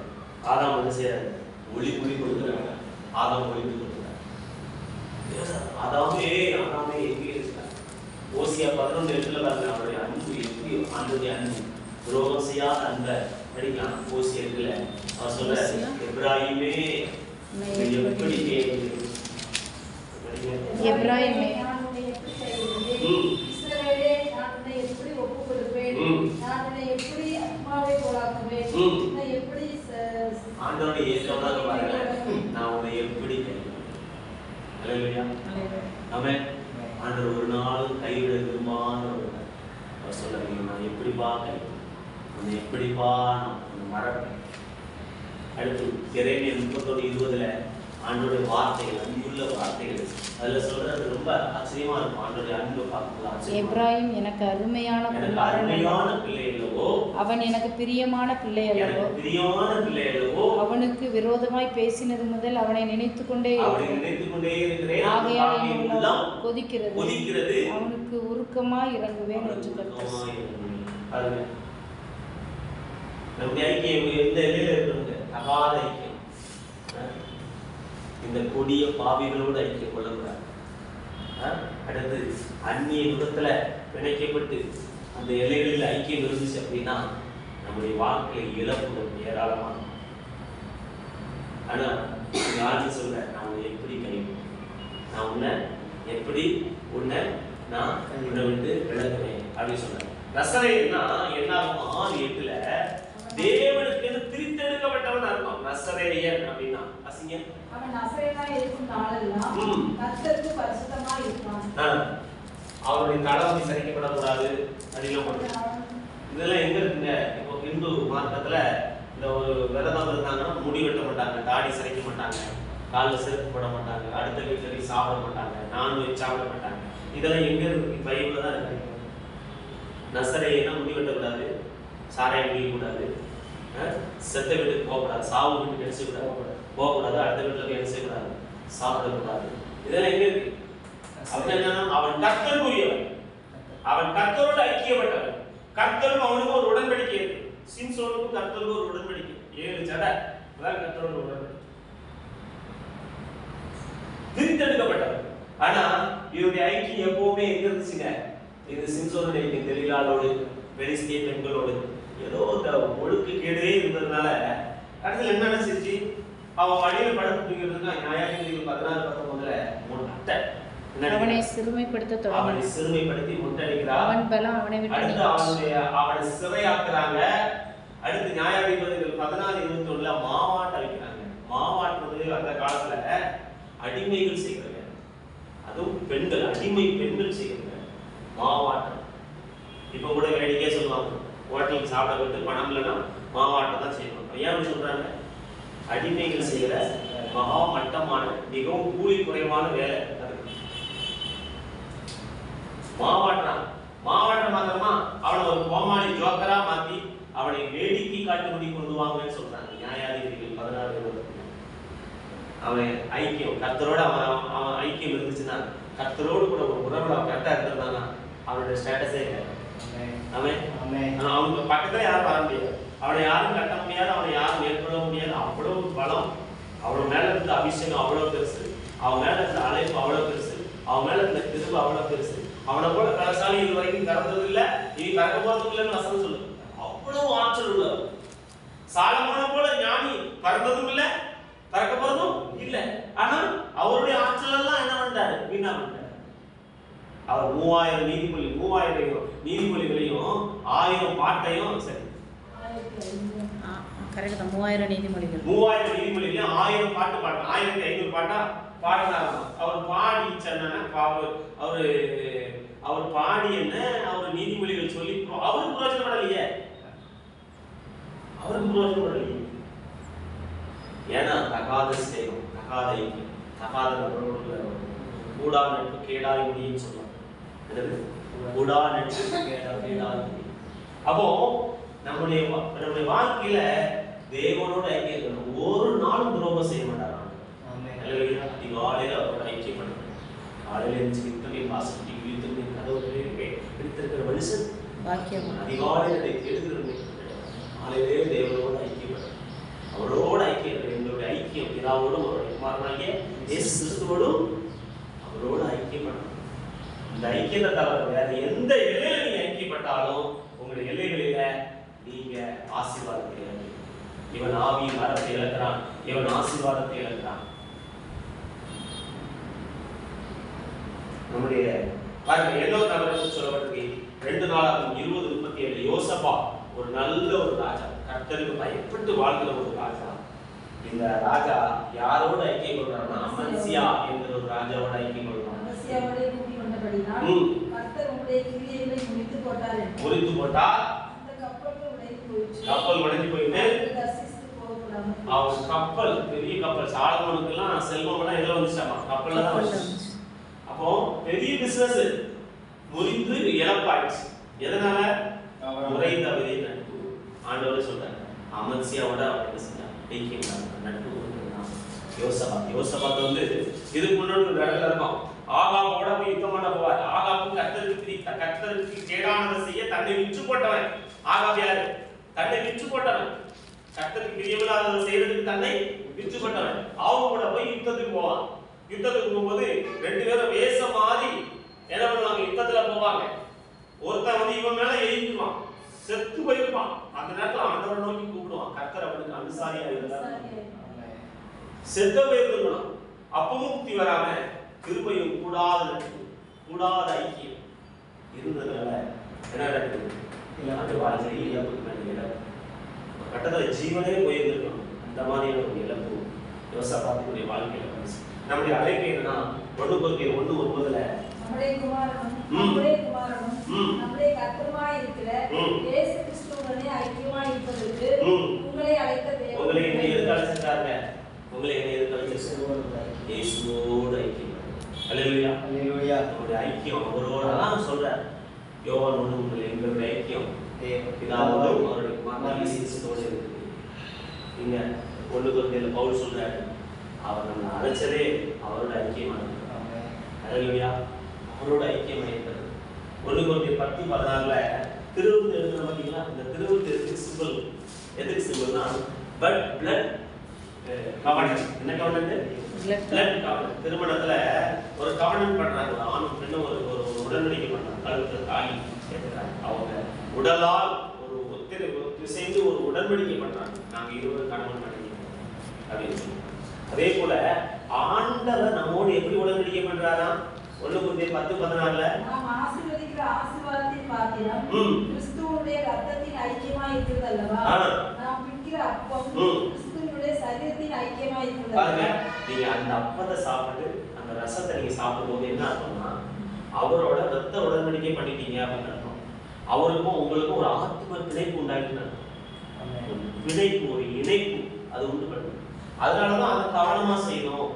ஆதாம் என்ன செய்யறாரு? ஒளி கொடுக்கிறாங்க. ஆதாம் ஒளி கொடுக்கிறார். ஆதாமே எங்கே இருக்கிறார்? ஓசியா 11:8 பாருங்க, அவருடைய அன்பு எப்படி, ஆண்டவருடைய அன்பு துரோகம் செய்யாத அன்பை படிக்கலாம். ஓசியா 8 அவர் சொல்ற, எப்ராயிமே எப்படி எப்ராயிமே இஸ்ரவேலே நான் உன்னை எப்படி ஒப்புக் கொடுப்பேன், நான் உன்னை எப்படி அம்மாவை போலாக்குவேன், உன்னை எப்படி ஆண்டவருடைய இயேசுவாக பாருங்க, நான் உன்னை எப்படி அல்லேலூயா. ஆமென். ஆண்டவர் ஒரு நாள் கைவிட விரும்பாதவர். அவர் சொல்றீங்க, நான் எப்படிப்பா உன்னை எப்படிப்பா நான் உன்னை மறப்பேன். அடுத்து எரேமியா 31:20 ஆண்டவருடைய வார்த்தைகள், அன்புள்ள வார்த்தைகள், அதுல சொல்றது ரொம்ப ஆச்சரியமா இருக்கும். ஆண்டவருடைய அன்பு பார்க்கும்போது எப்ராயிம் எனக்கு அருமையான பிள்ளை அல்லவோ, அவன் எனக்கு பிரியமான பிள்ளை அல்லவோ, அவனுக்கு விரோதமாய் பேசினது முதல் அவனை நினைத்துக் கொண்டே இருக்கிறேன், ஆகையால் என் உள்ளம் கொதிக்கிறது, அவனுக்கு உருக்கமாய் இறங்குவேன் என்று கர்த்தர். நம்முடைய ஐக்கியம் எந்த நிலையில இருக்கிறவங்க தகாத ஐக்கியம், இந்த கொடிய பாவிகளோடு ஐக்கியம் கொள்ளக்கூடாது. அடுத்து அந்நிய யுகத்துல பிணைக்கப்பட்டு அந்த எல்லைகளில் ஐக்கியம் இருந்துச்சு அப்படின்னா நம்முடைய வாழ்க்கையை இழப்புகள் ஏராளமாக. ஆனா ஆண்டு சொல்ற, நான் உன்னை எப்படி கைவிடுவேன், நான் உன்னை எப்படி நான் உன்னை விட்டு விலகுவேன் அப்படின்னு சொன்னேன். நசரேயன்னா என்ன ஆகும்? 6:8 தேவனுக்கு பிரித்தெடுக்கப்பட்டவன் அர்த்தம். நசரேயன் அப்படின்னா அசிங்க, அவன் நசரேயனாய் இருக்கும் நாளெல்லாம் கர்த்தருக்கு பரிசுத்தமாய் இருப்பான். அவருடைய தளம் சரிக்கப்படக்கூடாது அப்படின்னு இதெல்லாம் எங்க இருக்குங்க? இப்போ இந்து மார்க்கத்துல இந்த ஒரு விரதம் இருந்தாங்கன்னா முடி வெட்ட மாட்டாங்க, தாடி சரிக்க மாட்டாங்க, காலில் செருப்பு போட மாட்டாங்க, அடுத்த வீட்டுல போய் சாப்பிட மாட்டாங்க, நான்வெஜ் சாப்பிட மாட்டாங்க. இதெல்லாம் எங்க இருக்கு? பைபிள்ல தான் இருக்கு. நசரேயனா முடி வெட்டக்கூடாது, சாராயம் குடிக்கக்கூடாது, செத்த வீட்டுக்கு போகக்கூடாது, சாவு வீட்டுக்கு நினைச்சக்கூடாது, போகக்கூடாது, அடுத்த வீட்டுல போய் நினைச்சக்கூடாது, சாப்பிடக்கூடாது. இதெல்லாம் எங்க இருக்கு? அப்படின்னா அவன் கர்த்தருக்குரியவன், அவன் கர்த்தரோடு ஐக்கியப்பட்டவன், கர்த்தரும் அவனுக்கு ஒரு உடன்படிக்கை இருக்கு. சிம்சோனுக்கும் கர்த்தருக்கும் ஒரு உடன்படிக்கை, 7 ஜடை, அதான் கர்த்தரோட உடன்படிக்கை. பிரித்தெடுக்கப்பட்டவன். ஆனா இவருடைய ஐக்கியம் எப்பவுமே எங்க இருந்துச்சுங்க? இது சிம்சோனுடைய ஐக்கியம் தெலீலாளோடு, பெலிஸ்திய பெண்களோடு ஏதோ ஒழுக்கு கேடே இருந்ததுனால கடைசியில் என்ன நினைச்சிருச்சு? அவன் வழியில படுத்துக்கிறதுக்கு நியாயாதிபதிகள் 16:19 முட்டை அவனை சிறுமைப்படுத்தி முட்டடிக்கிறார். அவனை சிறையாக்குறாங்க. அடுத்து நியாயாதிபதிகள் 16:21 மாவாட்ட வைக்கிறாங்க. மாவாட்டுறது அந்த காலத்துல அடிமைகள் செய்கிறாங்க, அதுவும் பெண்கள், அடிமை பெண்கள் செய்கிறாங்க மாவாட்டம். இப்ப கூட வேடிக்கையா சொல்லுவாங்க, ஹோட்டலுக்கு சாப்பிட விட்டு பணம் இல்லைன்னா மாவாட்டம் தான் செய்யணும். ஏன் சொல்றாங்க? அடிமைகள் செய்கிற மகா மட்டமான மிகவும் கூலி குறைவான வேலை. மாவாட்டம் மாத்திரமா அவனை ஒரு கோமாளி ஜோக்கரா மாத்தி அவனை வேடிக்கை காட்டும்படி கொண்டு வாங்கன்னு சொல்றாங்க நியாயாதிபதிகள் 16:20. அவன் ஐக்கியம் கர்த்தரோட அவன் ஐக்கியம் இருந்துச்சுன்னா, கர்த்தரோடு கூட ஒரு உறவுல கரெக்டா இருந்திருந்தானா அவனுடைய ஸ்டேட்டஸே இல்லை. அவனுக்கு பக்கத்துல யாரும் வர முடியாது, அவனை யாரும் கட்ட முடியாது, அவனை யாரும் மேற்கொள்ள முடியாது. அவ்வளவு பலம், அவ்வளவு மேல இருந்த அபிஷேகம் அவ்வளவு பெருசு, அவன் மேல இருந்த அழைப்பு அவ்வளவு பெருசு, அவன் மேல இருந்த கிருபை அவ்வளவு பெருசு. அவனை போல கலசாலி இது வரைக்கும் கறந்தது இல்லை, இனி கறக்க போறதும் இல்லைன்னு வசனம் சொல்லு. அவ்வளவு ஆற்றல் உள்ளவர். சாலமோனை போல ஞானி கறந்ததும் இல்லை, கறக்க போறதும் இல்லை. ஆனா அவருடைய ஆற்றல் எல்லாம் என்ன பண்றாரு? வீணா பண்றாரு. அவர் 3000 நீதிமொழிகளையும் 1000 பாட்டையும், சரி 3000 நீதிமொழிகள் 3000 நீதிமொழிகளையும் 1000 பாட்டு பாடணும். 1500 பாட்டா பாடினாராம். அவர் பாடி சொன்னா அவர் பாடி என்ன அவர் நீதிமொழிகள் சொல்லி அவருக்கு பிரயோஜனப்படலையே. ஏன்னா தகாத சேகம், தகாத ஐக்கியம், தகாத நபரோடு கூடா நட்பு கேடாய் முடியும்னு சொல்லுவாங்க. கூடா நட்பு கேடாய் முடியும். அப்போ நம்முடைய வாழ்க்கையில தேவனோட ஐக்கியம் இருக்கணும். ஒரு நாளும் துரோகம் செய்ய மாட்டாங்க. அதிகாலையில அவரோட ஐக்கியம் பண்ணணும். காலையில எழுந்து இத்தனை வாசப்படி இத்தனை கதவுகளே எடுத்திருக்கிற மனுஷன் அதிகாலையில எழுதுறது காலையிலே தேவனோட ஐக்கியம் பண்ணணும். அவரோட ஐக்கியம், எங்களுடைய ஐக்கியம் பிதாவோடும் அவருடைய குமாரனாகிய இயேசு கிறிஸ்துவோடும் அவரோட ஐக்கியம் பண்ணணும். இந்த ஐக்கியத்தை தவிர வேற எந்த எல்லையில நீங்க ஐக்கியப்பட்டாலும் உங்களுடைய எல்லைகளில நீங்க ஆசீர்வாதத்தை இழக்கிறீங்க. இவன் ஆவியின் வரத்தை இழக்கிறான், இவன் ஆசீர்வாதத்தை இழக்கிறான். நம்முடைய எல்லோ தவறு சொல்லப்பட்டிருக்கு 2 நாளாகும் 20:37 யோசபா ஒரு நல்ல ஒரு ராஜா, கர்த்தருக்கு பயப்பட்டு வாழ்கிற ஒரு ராஜா. இந்த ராஜா யாரோட ஐக்கியம் கொள்றாருன்னா அமத்சியா என்கிற ஒரு ராஜாவோட ஐக்கியம் கொள்றாரு. அமத்சியாவோட கூட்டிக் கொண்டபடியால் கர்த்தர் உம்முடைய கிரியைகளை முறித்து போட்டார். முறித்து போட்டார். அந்த கப்பல் உடைந்து போயிற்று. கப்பல் உடைந்து போயிட்டு தர்சீசுக்கு போகக்கூடாது. அவங்க கப்பல், பெரிய கப்பல், சாலமோனுக்கெல்லாம் செல்வம் எல்லாம் எதுல வந்துச்சாமா? கப்பல்ல தான் வந்துச்சு. அப்போ பெரிய பிசினஸ் முறிந்து இழப்பாயிடுச்சு. எதனால? முறை தவறி நட்பு. ஆண்டவரே சொல்றாரு அமத்சியாவோட அவர் செஞ்சார் ஐக்கியம் நட்பு கொடுத்துருக்கான். யோசபாத் வந்து இதுக்கு முன்னாடி ஒரு இடத்துல இருக்கும். ஆகாபோட போய் யுத்தம் பண்ண போவார். ஆகாபு கர்த்தருக்கு கேடானதை செய்ய தன்னை விற்று போட்டவன். ஆகாப் யாரு? தன்னை விற்று போட்டவன். கர்த்தருக்கு பிரியமில்லாததை செய்யறதுக்கு தன்னை விற்று போட்டவன். அவங்க கூட போய் யுத்தத்துக்கு போவான். யுத்தத்துக்கு போகும்போது 2 பேரும் வேஷம் மாறி என்ன பண்ணுவாங்க? யுத்தத்துல போவாங்க. ஒருத்தன் வந்து இவன் மேல எழுதிடுவான், செத்து போயிருப்பான். அந்த நேரத்துல ஆண்டவரை நோக்கி கூப்பிடுவான். கர்த்தர் அவனுக்கு அனுசாரியா இருந்தார். செத்த போயிருக்கணும். அப்பவும் முக்தி வராம கிருபையும் கூடாத நட்பு, கூடாத ஐக்கியம் இருந்ததுனால என்ன நடக்குது? அந்த வாழ்க்கையில் இழப்புக்கு மேல இழப்பு, கட்டத்துல ஜீவனே போயிருந்திருக்கணும். அந்த மாதிரியான ஒரு இழப்பு யோசபாத்துடைய வாழ்க்கையில வந்துச்சு. நம்முடைய அழைப்பு என்னன்னா 1:1 நம்முடைய குமாரனும் நம்முடைய கர்த்தருமாய் இருக்கிற இயேசு கிறிஸ்துவுடனே ஐக்கியமாய் இருப்பதற்கு உங்களை அழைத்த தேவன். உங்களை என்ன எதுக்கு அழைச்சிட்டாங்க? உங்களை என்ன எதுக்கு அழைச்சிட்டாங்க? இயேசுவோடு ஐக்கியம். அல்லேலூயா, அல்லேலூயா. நம்முடைய ஐக்கியம் அவரோட தான் சொல்றார். யோவான் 1:3 எங்களுடைய ஐக்கியம் பிதாவோடும் அவருடைய குமாரனாகிய இயேசு கிறிஸ்துவோடு இருக்குது. இங்க 1:1 பவுல் சொல்றாரு அவர் நம்மை அழைச்சதே அவரோட ஐக்கியமானது. அல்லேலூயா, அவரோட ஐக்கியமாயிருக்கிறது. 1:10-16 திருவுருத்து எழுதுற பார்த்தீங்களா? இந்த திருவுருத்து எதுக்கு சிம்பிள்? எதுக்கு சிம்பிள்னா பிளட் கவர்னன்ட். என்ன கவர்னன்ட்? பிளட் கவர்னன்ட். திருமணத்துல ஒரு கவர்னன்ட் பண்றாங்க. ஒரு ஆணும் பெண்ணும் ஒரு உடன்படிக்கை பண்றாங்க. கழுத்துல தாலி ஏத்துறாங்க. அவங்க உடலால் ஒரு சேர்ந்து ஒரு உடன்படிக்கை பண்றாங்க. நாங்க இருவரும் கணவன் மனைவி அப்படின்னு சொல்லி. அதே போல ஆண்டவர் நம்மோடு எப்படி உடன்படிக்கை பண்றாரா? 1:10-16 நாம் ஆசீர்வதிக்கிற ஆசீர்வாதத்தின் பாத்திரம் கிறிஸ்துவுடைய இரத்தத்தின் ஐக்கியமாய் இருக்கிறது அல்லவா? நாம் பிடிக்கிற அப்பம் கிறிஸ்துவுடைய சரீரத்தின் ஐக்கியமாய் இருக்கிறது. பாருங்க, நீங்க அந்த அப்பத்தை சாப்பிட்டு அந்த ரசத்தை நீங்க சாப்பிடும்போது என்ன அர்த்தம்னா அவரோட ரத்த உடன்படிக்கை பண்ணிட்டீங்க அப்படின்னு அர்த்தம். அவருக்கும் உங்களுக்கும் ஒரு ஆத்ம பிணைப்பு உண்டாயிட்டு பிணைப்பு, ஒரு இணைப்பு அது உண்டு பண்ணும். அதனாலதான் அதை கவனமா செய்யணும்.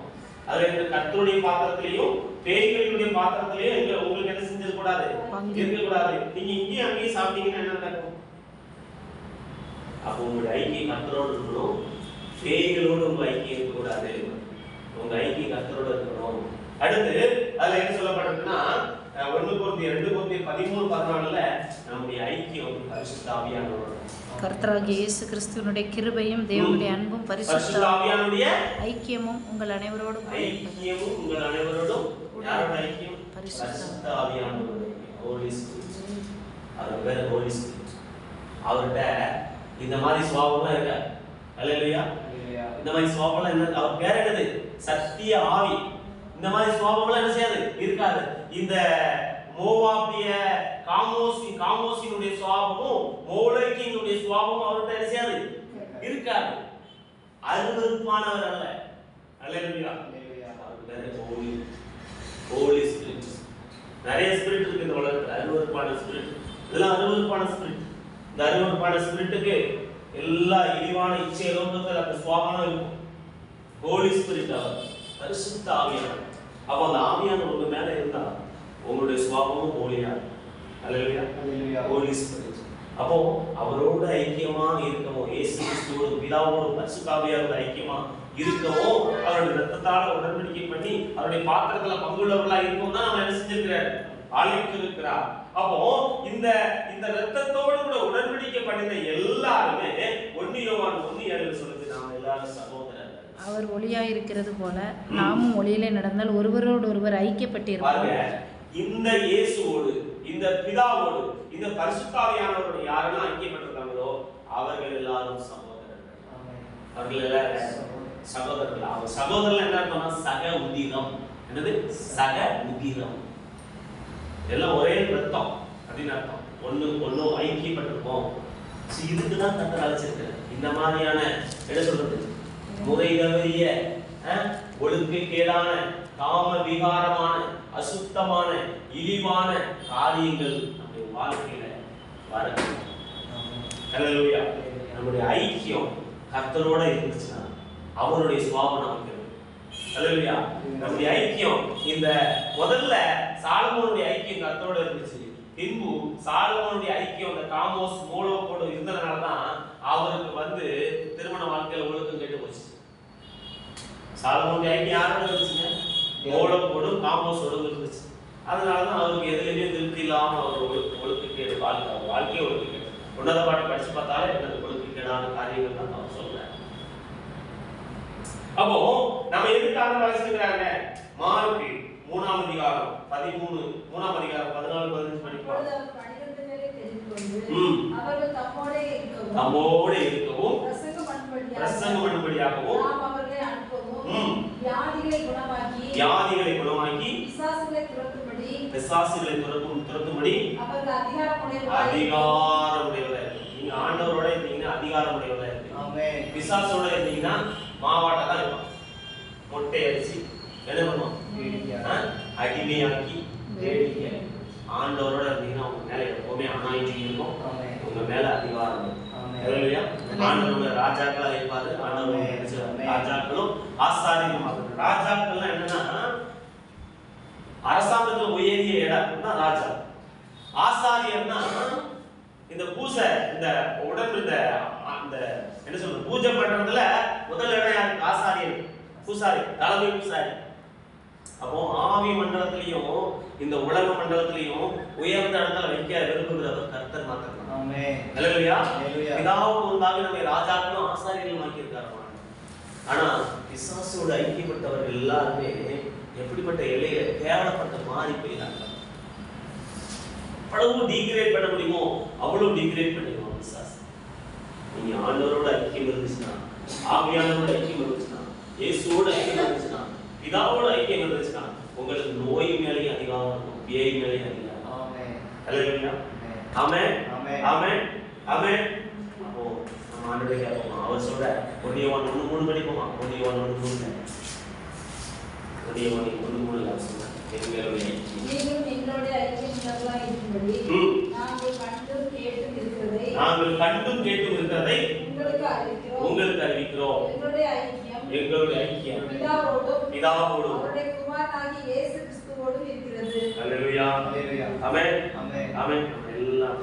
அதுல இந்த கர்த்தருடைய பாத்திரத்திலையும் பேய்களுடைய பாத்திரத்திலையும் உங்களுக்கு என்ன செஞ்சது கூடாது, இருக்க கூடாது. நீங்க இங்கேயும் அங்கேயும் சாப்பிட்டீங்கன்னா என்ன நடக்கும்? அப்போ உங்களுடைய ஐக்கியம் கர்த்தரோடு இருக்கணும். பேய்களோடு உங்க ஐக்கியம் இருக்கக்கூடாது. உங்க ஐக்கியம் கர்த்தரோடு இருக்கணும். அடுத்து அதுல என்ன சொல்லப்பட்டிருக்குன்னா 1:2-13-14 நம்முடைய ஐக்கியம் பரிசுத்த ஆவியானவரோட. கர்த்தராகிய இயேசு கிறிஸ்துவினுடைய கிருபையும் தேவனுடைய அன்பும் பரிசுத்த ஆவியானுடைய ஐக்கியமும் உங்கள் அனைவரோடும் யாரோட ஐக்கியம்? பரிசுத்த ஆவியானவரோட. ஹோலி ஸ்பிரிட். அவர் பேர் ஹோலி ஸ்பிரிட். அவர்ட்ட இந்த மாதிரி சுபாவம்லாம் இருக்க. அல்லேலூயா. இந்த மாதிரி சுபாவம்லாம் என்ன? அவர் பேர் என்னது? சத்திய ஆவி. இந்த மாதிரி சுபாவம்லாம் என்ன செய்யாது? இருக்காது. இந்த மோவாபிய காமோசினுடைய சுபாவமும் மோலோக்கினுடைய சுபாவமும் அவர்கிட்ட என்ன செய்யாது? இருக்காது. அருவருப்பானவர் அல்ல. அல்லேலூயா. very holy spirit. நிறைய ஸ்பிரிட் இருக்கு இந்த உலகத்துல. அருவருப்பான ஸ்பிரிட், இதெல்லாம் அருவருப்பான ஸ்பிரிட். இந்த அருவருப்பான ஸ்பிரிட்டுக்கு எல்லா இழிவான இச்சை லோகத்துல அந்த சுவாபம் இருக்கும். ஹோலி ஸ்பிரிட் அவர் பரிசுத்த ஆவியானவர். அப்போ அந்த ஆவியானவர் உங்க மேல இருந்தா உங்களுடைய சுவாபமும் ஹோலியா இருக்கும். அல்லேலூயா, அல்லேலூயா. ஹோலி ஸ்பிரிட். அப்போ அவரோட ஐக்கியமா இருக்கவும், இயேசு கிறிஸ்துவோட பிதாவோட பரிசுத்த ஆவியாரோட ஐக்கியமா இருக்கவும், அவருடைய ரத்தத்தால உடன்படிக்கை பண்ணி அவருடைய பாத்திரத்துல பங்குள்ளவர்களா இருக்கவும் தான் நம்ம என்ன செஞ்சிருக்கிறார், ஆலயத்தில் இருக்கிறார். அப்போ இந்த இந்த ரத்தத்தோடு கூட உடன்படிக்கை பண்ணின எல்லாருமே 1 யோவான் 1:7 சொல்லுது, நாம எல்லாரும் சகோதரர்கள். அவர் ஒளியா இருக்கிறது போல நாமும் ஒளியிலே நடந்தால் ஒருவரோடு ஒருவர் ஐக்கியப்பட்டிருப்போம். இந்த இயேசுவோடு, இந்த பிதாவோடு, இந்த பரிசுத்த ஆவியானவரோடு யாரெல்லாம் ஐக்கியப்பட்டிருக்காங்களோ அவர்கள் எல்லாரும் சகோதரர்கள். அவர்கள் எல்லாரும் சகோதரர்கள். அவர் சகோதரர்கள் என்ன அர்த்தம்னா சக உதிரம். என்னது? சக உதிரம். எல்லாம் ஒரே ரத்தம் அப்படின்னு அர்த்தம். ஒண்ணு ஐக்கியப்பட்டிருப்போம். இதுக்கு தான் கர்த்தர் அழைச்சிருக்காரு. இந்த மாதிரியான என்ன சொல்றது, முறை தவறிய, ஒழுக்கக்கேடான, காம விகாரமான, அசுத்தமான, இழிவான காரியங்கள் நம்முடைய வாழ்க்கையில வரக்கூடாது. அல்லேலூயா. நம்முடைய ஐக்கியம் கர்த்தரோட இருந்துச்சுன்னா அவருடைய சுபாவம் நமக்கு இருக்கு. அல்லேலூயா. நம்முடைய ஐக்கியம், இந்த முதல்ல சாலமோனுடைய ஐக்கியம் கர்த்தரோட இருந்துச்சு. பின்பு சாலமோனுடைய ஐக்கியம் அந்த காமோஸ் மோலோக்கோடு இருந்ததுனாலதான் அவருக்கு திருமண வாழ்க்கையில ஒழுக்கம் கெட்டு போச்சு. சாலமோனுடைய ஐக்கியம் யாரோட இருந்துச்சுங்க? மோலோக்கோடும் காமோஸோடும் இருந்துச்சு. அதனாலதான் அவருக்கு எதுலையுமே திருப்தி இல்லாம அவர் ஒழுக்கக்கேடு வாழ்க்கையை ஒழுக்கக்கேடு. உன்னத பாட்டு படிச்சு பார்த்தாலே எனக்கு ஒழுக்கக்கேடான காரியங்கள் தான் அவர் சொல்றாரு. அப்போ நம்ம எதுக்காக வாசிக்கிறாங்க? மார்க்கு 3ஆம் அதிகாரம் 13, 3ஆம் அதிகாரம் 14, 15 படிப்போம். அவர்கள் தம்மோடே இருக்கவும் பிரசங்கம் பண்ணும்படியாகவும் அவர்களை அனுப்பவும் வியாதிகளை குணமாக்கி பிசாசுகளை துரத்தும்படி அவர்கள் அதிகாரமுடையவராக இருக்கு. நீங்க ஆண்டவரோட இருந்தீங்கன்னா அதிகாரமுடையவராக இருக்கு. ஆமென். பிசாசோட இருந்தீங்கன்னா மாவாட்ட தான் இருக்கும். மொட்டை அடிச்சு என்ன பண்ணுவோம்? அடிமையாக்கி வேடிக்கை. ஆண்டவரோட இருந்தீங்கன்னா உங்க மேல எப்பவுமே அனாயிட்டிங் இருக்கும். உங்க மேல அதிகாரம் இருக்கும். ஆண்டவரோட ராஜாக்களா இருப்பாரு. ஆண்டவரோட ராஜாக்களும் ஆசாரியரும். ராஜாக்கள் என்னன்னா அரசாங்கத்துல உயரிய இடம் தான் ராஜா. ஆசாரியர்னா இந்த பூசை, இந்த உடம்பு, இந்த என்ன சொல்றது, பூஜை பண்றதுல முதல் இடம் யாருக்கு? ஆசாரியர், பூசாரி, தலைமை பூசாரி. அப்போ ஆவி மண்டலத்திலையும் இந்த உலக மண்டலத்திலையும் உயர்ந்த இடத்துல வைக்க விரும்புகிறவர் கர்த்தர் மாத்திரம். ஆமென். அல்லேலூயா. பிதாவுக்கு முன்பாக நம்மை ராஜாக்களும் ஆசாரியர்களும் ஆக்கியிருக்காரு. ஆனா பிசாசோட ஐக்கியப்பட்டவர்கள் எல்லாருமே எப்படிப்பட்ட எல்லையில கேவலப்பட்ட மாறி போயிடாங்க. அவ்வளவு டீக்ரேட் பண்ண முடியுமோ அவ்வளவு டீக்ரேட் பண்ணிடுவோம் பிசாசு. நீங்க ஆண்டவரோட ஐக்கியம் இருந்துச்சுன்னா, ஆவியானவரோட ஐக்கியம் இருந்துச்சுன்னா, இயேசுவோட ஐக்கியம் இருந்துச்சுன்னா, பிதாவோட ஐக்கியம் இருந்துச்சுன்னா உங்களுக்கு நோய் மேலேயும் அதிகாரம் இருக்கும், பேய் மேலேயும் அதிகாரம். ஆமென். அல்லேலூயா. ஆமென். ஆமென். ஆமென். அப்போ நம்ம ஆண்டவரை கேட்போமா? அவர் சொல்ற 1 யோவான் 1:3 படிப்போமா? 1 யோவான் 1:3 நாங்கள் கண்டும் கேட்டும் இருக்கிறதை உங்களுக்கு அறிவிக்கிறோம். எங்களுடைய ஐக்கியம் பிதாவோடும் அவருடைய குமாரனாகிய இயேசு கிறிஸ்துவோடும் இருக்கிறது. அல்லேலூயா. ஆமென். ஆமென். எல்லாம்